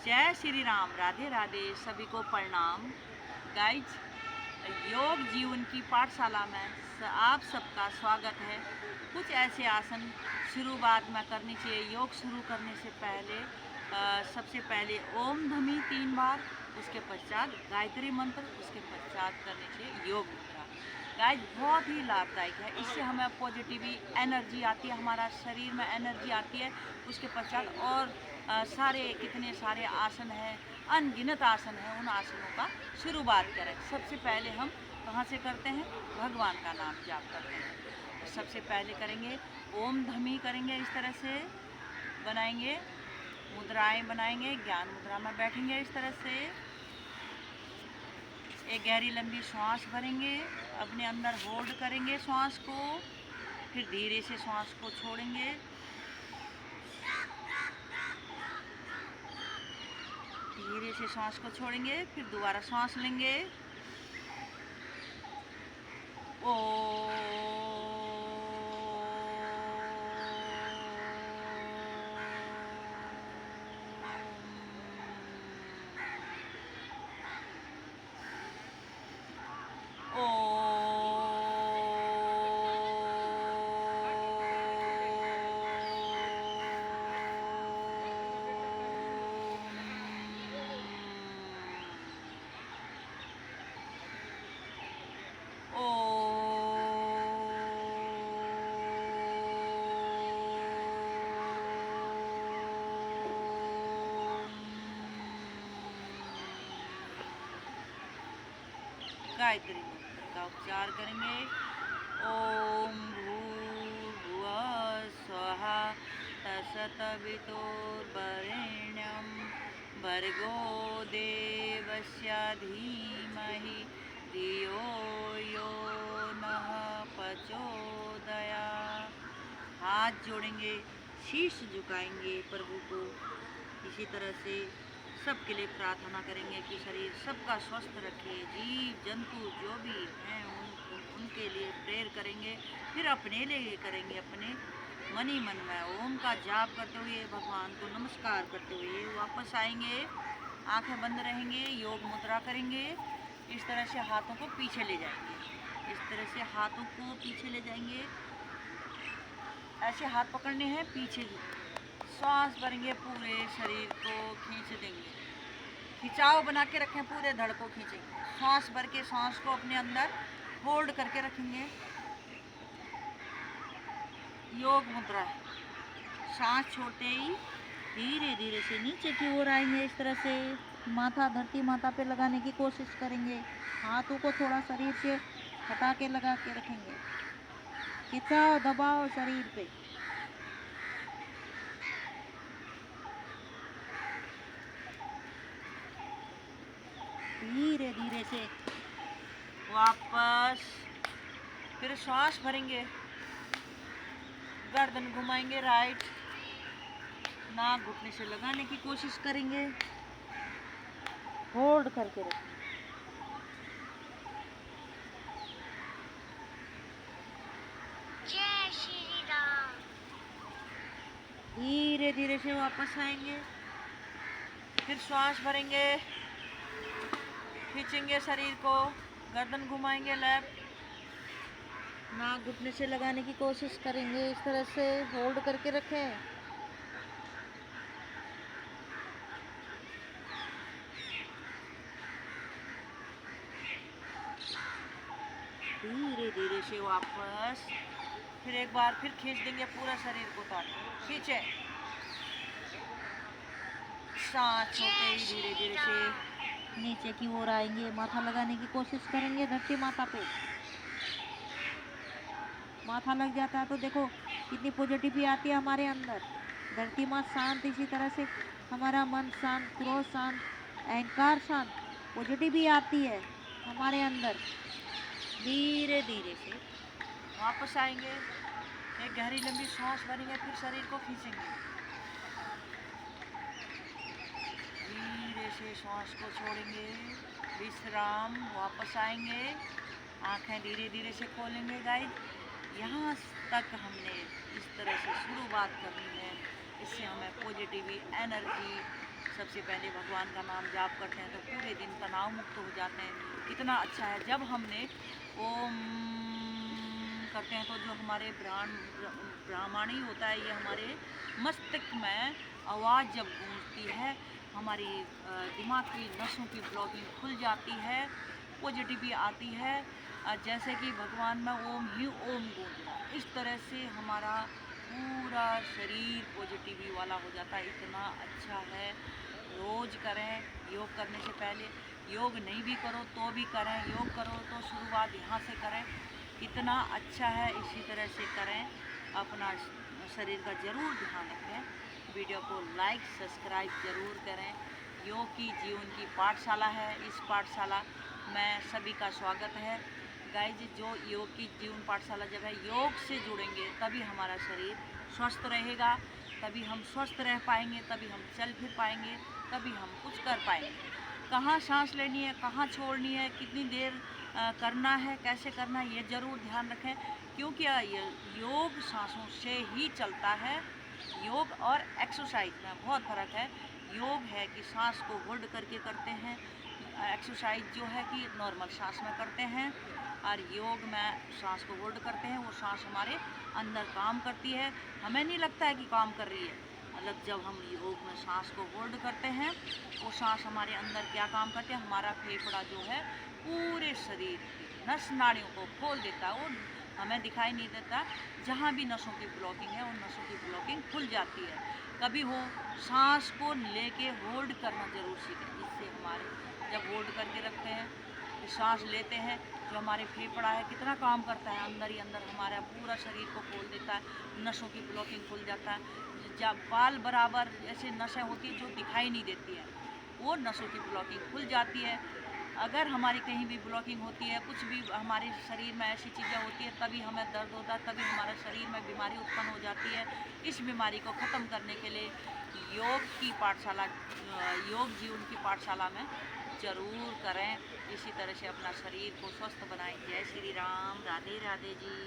जय श्री राम, राधे राधे, सभी को प्रणाम। गाइज, योग जीवन की पाठशाला में आप सबका स्वागत है। कुछ ऐसे आसन शुरुआत में करनी चाहिए। योग शुरू करने से पहले सबसे पहले ओम ध्वनि 3 बार, उसके पश्चात गायत्री मंत्र, उसके पश्चात करनी चाहिए योग मुद्रा। गाइज, बहुत ही लाभदायक है। इससे हमें पॉजिटिव एनर्जी आती है, हमारा शरीर में एनर्जी आती है। उसके पश्चात और कितने सारे आसन हैं, अनगिनत आसन हैं। उन आसनों का शुरुआत करें। सबसे पहले हम कहाँ से करते हैं? भगवान का नाम जाप करते हैं। तो सबसे पहले करेंगे ओम ध्वनि, करेंगे इस तरह से, बनाएंगे मुद्राएं, बनाएंगे ज्ञान मुद्रा में बैठेंगे इस तरह से। एक गहरी लंबी श्वास भरेंगे, अपने अंदर होल्ड करेंगे श्वास को, फिर धीरे से श्वास को छोड़ेंगे। धीरे से श्वास को छोड़ेंगे, फिर दोबारा श्वास लेंगे। ओ गायत्री मंत्र का उच्चार करेंगे। ओम भूर्भुवः स्वः तत्सवितुर्वरेण्यं भर्गो देवस्य धीमहि धियो यो नः प्रचोदयात्। हाथ जोड़ेंगे, शीश झुकाएंगे प्रभु को। इसी तरह से सबके लिए प्रार्थना करेंगे कि शरीर सबका स्वस्थ रखे। जीव जंतु जो भी हैं उनके लिए प्रेयर करेंगे। फिर अपने लिए करेंगे, अपने मनी मन में ओम का जाप करते हुए, भगवान को नमस्कार करते हुए वापस आएंगे। आंखें बंद रहेंगे, योग मुद्रा करेंगे। इस तरह से हाथों को पीछे ले जाएंगे, इस तरह से हाथों को पीछे ले जाएंगे। ऐसे हाथ पकड़ने हैं, पीछे श्वास भरेंगे, पूरे शरीर को खींच देंगे। खिंचाव बना के रखें, पूरे धड़ को खींचेंगे। श्वास भर के श्वास को अपने अंदर होल्ड करके रखेंगे। योग मुद्रा है। सांस छोड़ते ही धीरे धीरे से नीचे की ओर आएंगे। इस तरह से माथा धरती माता पे लगाने की कोशिश करेंगे। हाथों को थोड़ा शरीर से हटा के लगा के रखेंगे। खिंचाव दबाव शरीर पे। धीरे धीरे से वापस फिर श्वास भरेंगे, गर्दन घुमाएंगे राइट, नाक घुटने से लगाने की कोशिश करेंगे, होल्ड करके रखेंगे। जय श्री राम। धीरे धीरे से वापस आएंगे, फिर श्वास भरेंगे, खींचेंगे शरीर को, गर्दन घुमाएंगे लेफ्ट, नाक घुटने से लगाने की कोशिश करेंगे। इस तरह से होल्ड करके रखें। धीरे धीरे से वापस फिर एक बार फिर खींच देंगे पूरा शरीर को। ताकि खींचे, सांस छोड़ते ही धीरे धीरे से नीचे की ओर आएंगे। माथा लगाने की कोशिश करेंगे धरती माता पे। माथा लग जाता है तो देखो कितनी पॉजिटिविटी आती है हमारे अंदर। धरती माँ शांत, इसी तरह से हमारा मन शांत, क्रोध शांत, अहंकार शांत, पॉजिटिविटी आती है हमारे अंदर। धीरे धीरे से वापस आएंगे, एक गहरी लंबी सांस भरेंगे, फिर शरीर को खींचेंगे। धीरे से श्वास को छोड़ेंगे, विश्राम, वापस आएंगे। आंखें धीरे धीरे से खोलेंगे। गाइस, यहाँ तक हमने इस तरह से शुरुआत करनी है। इससे हमें पॉजिटिव एनर्जी सबसे पहले भगवान का नाम जाप करते हैं तो पूरे दिन तनाव मुक्त हो जाते हैं। कितना अच्छा है जब हमने ओम करते हैं तो जो हमारे ब्राह्मणी होता है, ये हमारे मस्तिष्क में आवाज़ जब गूंजती है, हमारी दिमाग की नसों की ब्लॉकिंग खुल जाती है, पॉजिटिविटी आती है। जैसे कि भगवान में ओम ही ओम गूंजना, इस तरह से हमारा पूरा शरीर पॉजिटिविटी वाला हो जाता है। इतना अच्छा है, रोज़ करें। योग करने से पहले योग नहीं भी करो तो भी करें, योग करो तो शुरुआत यहाँ से करें। कितना अच्छा है, इसी तरह से करें। अपना शरीर का ज़रूर ध्यान रखें। वीडियो को लाइक सब्सक्राइब ज़रूर करें। योग की जीवन की पाठशाला है, इस पाठशाला में सभी का स्वागत है। गाइज, जो योग की जीवन पाठशाला जब है, योग से जुड़ेंगे तभी हमारा शरीर स्वस्थ रहेगा, तभी हम स्वस्थ रह पाएंगे, तभी हम चल फिर पाएंगे, तभी हम कुछ कर पाएंगे। कहाँ सांस लेनी है, कहाँ छोड़नी है, कितनी देर करना है, कैसे करना है, ये ज़रूर ध्यान रखें, क्योंकि योग सांसों से ही चलता है। योग और एक्सरसाइज में बहुत फ़र्क है। योग है कि सांस को होल्ड करके करते हैं, एक्सरसाइज जो है कि नॉर्मल सांस में करते हैं। और योग में सांस को होल्ड करते हैं, वो सांस हमारे अंदर काम करती है, हमें नहीं लगता है कि काम कर रही है। मतलब जब हम योग में सांस को होल्ड करते हैं, वो सांस हमारे अंदर क्या काम करते हैं, हमारा फेफड़ा जो है पूरे शरीर की नस नाड़ियों को खोल देता है। वो हमें दिखाई नहीं देता, जहाँ भी नसों की ब्लॉकिंग है, उन नसों की ब्लॉकिंग खुल जाती है। कभी हो सांस को लेके होल्ड करना ज़रूर सीखें। इससे हमारे जब होल्ड करके रखते हैं, सांस लेते हैं, जो हमारे फेफड़ा है कितना काम करता है, अंदर ही अंदर हमारा पूरा शरीर को खोल देता है, नसों की ब्लॉकिंग खुल जाता है। जब बाल बराबर ऐसे नसें होती हैं जो दिखाई नहीं देती हैं, वो नसों की ब्लॉकिंग खुल जाती है। अगर हमारी कहीं भी ब्लॉकिंग होती है, कुछ भी हमारे शरीर में ऐसी चीज़ें होती है, तभी हमें दर्द होता है, तभी हमारे शरीर में बीमारी उत्पन्न हो जाती है। इस बीमारी को ख़त्म करने के लिए योग की पाठशाला, योग जीवन की पाठशाला में ज़रूर करें। इसी तरह से अपना शरीर को स्वस्थ बनाएं। जय श्री राम, राधे राधे जी।